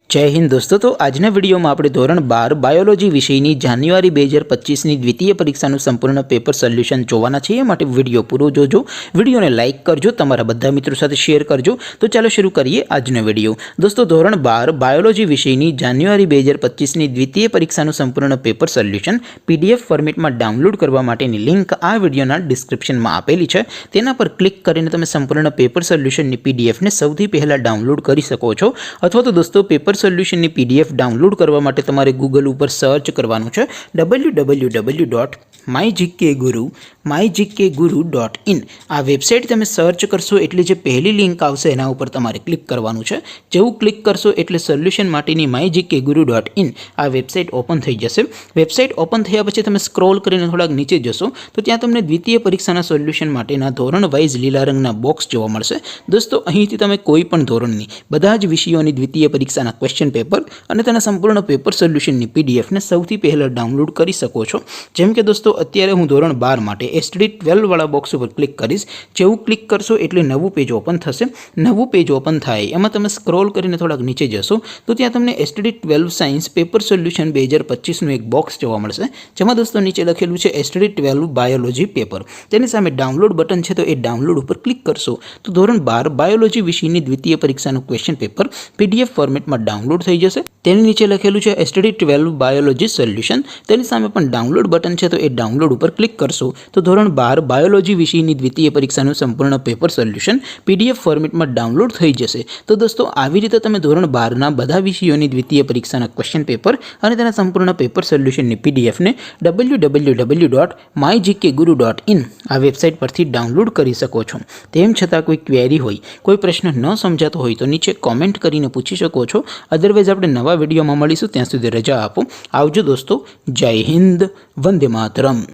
जय हिंद दोस्तों। तो आजना वीडियो में આપણે ધોરણ 12 બાયોલોજી વિષયની જાન્યુઆરી 2025 ની દ્વિતીય પરીક્ષાનું સંપૂર્ણ પેપર સોલ્યુશન જોવાના છે। માટે વિડિયો પૂરો જોજો, વિડિયોને લાઈક કરજો, તમારા બધા મિત્રો સાથે શેર કરજો। તો ચાલો શરૂ કરીએ આજનો વિડિયો। દોસ્તો ધોરણ 12 બાયોલોજી વિષયની જાન્યુઆરી 2025 ની દ્વિતીય પરીક્ષાનું સંપૂર્ણ પેપર સોલ્યુશન પીડીએફ ફોર્મેટમાં ડાઉનલોડ કરવા માટેની લિંક આ વિડિયોના ડિસ્ક્રિપ્શનમાં આપેલી છે। તેના પર ક્લિક કરીને તમે સંપૂર્ણ પેપર સોલ્યુશનની પીડીએફને સૌથી પહેલા ડાઉનલોડ કરી શકો છો। અથવા તો દોસ્તો પેપર સોલ્યુશન ની પીડીએફ ડાઉનલોડ કરવા માટે તમારે ગૂગલ ઉપર સર્ચ કરવાનું છે www.mygkguru.in। આ વેબસાઇટ તમે સર્ચ કરશો એટલે જે પહેલી લિંક આવશે એના ઉપર તમારે ક્લિક કરવાનું છે। જેવું ક્લિક કરશો એટલે સોલ્યુશન માટેની mygkguru.in આ વેબસાઇટ ઓપન થઈ જશે। વેબસાઇટ ઓપન થયા પછી તમે સ્ક્રોલ કરીને થોડાક નીચે જશો તો ત્યાં તમને દ્વિતીય પરીક્ષાના સોલ્યુશન માટેના ધોરણ વાઇઝ લીલા રંગના બોક્સ જોવા મળશે। દોસ્તો અહીંથી તમે કોઈ પણ ધોરણની બધા જ વિષયોની દ્વિતીય પરીક્ષાના ક્વેશ્ચન પેપર અને તેના સંપૂર્ણ પેપર સોલ્યુશનની પીડીએફને સૌથી પહેલાં ડાઉનલોડ કરી શકો છો। જેમ કે દોસ્તો અત્યારે હું ધોરણ 12 માટે એસટીડી 12 વાળા બોક્સ ઉપર ક્લિક કરીશ। જેવું ક્લિક કરશો એટલે નવું પેજ ઓપન થશે। નવું પેજ ઓપન થાય એમાં તમે સ્ક્રોલ કરીને થોડાક નીચે જશો તો ત્યાં તમને એસટીડી 12 સાયન્સ પેપર સોલ્યુશન 2025નું એક બોક્સ જોવા મળશે, જેમાં દોસ્તો નીચે લખેલું છે એસટીડી 12 બાયોલોજી પેપર। તેની સામે ડાઉનલોડ બટન છે, તો એ ડાઉનલોડ ઉપર ક્લિક કરશો તો ધોરણ 12 બાયોલોજી વિષયની દ્વિતીય પરીક્ષાનું ક્વેશ્ચન પેપર પીડીએફ ફોર્મેટમાં ડાઉનલોડ થઈ જશે। તેની નીચે લખેલું છે એસટીડી 12 બાયોલોજી સોલ્યુશન। તેની સામે પણ ડાઉનલોડ બટન છે, તો એ ડાઉનલોડ ઉપર ક્લિક કરશો તો ધોરણ 12 બાયોલોજી વિષયની દ્વિતીય પરીક્ષાનું સંપૂર્ણ પેપર સોલ્યુશન પીડીએફ ફોર્મેટમાં ડાઉનલોડ થઈ જશે। તો દોસ્તો આવી રીતે તમે ધોરણ 12ના બધા વિષયોની દ્વિતીય પરીક્ષાના ક્વેશ્ચન પેપર અને તેના સંપૂર્ણ પેપર સોલ્યુશનની પીડીએફને www.mygkguru.in આ વેબસાઇટ પરથી ડાઉનલોડ કરી શકો છો। તેમ છતાં કોઈ ક્વેરી હોય, કોઈ પ્રશ્ન ન સમજાતો હોય તો નીચે કોમેન્ટ કરીને પૂછી શકો છો। અદરવાઇઝ આપણે નવા વિડીયોમાં મળીશું, ત્યાં સુધી રજા આપો। આવજો દોસ્તો। જય હિન્દ, વંદે માતરમ।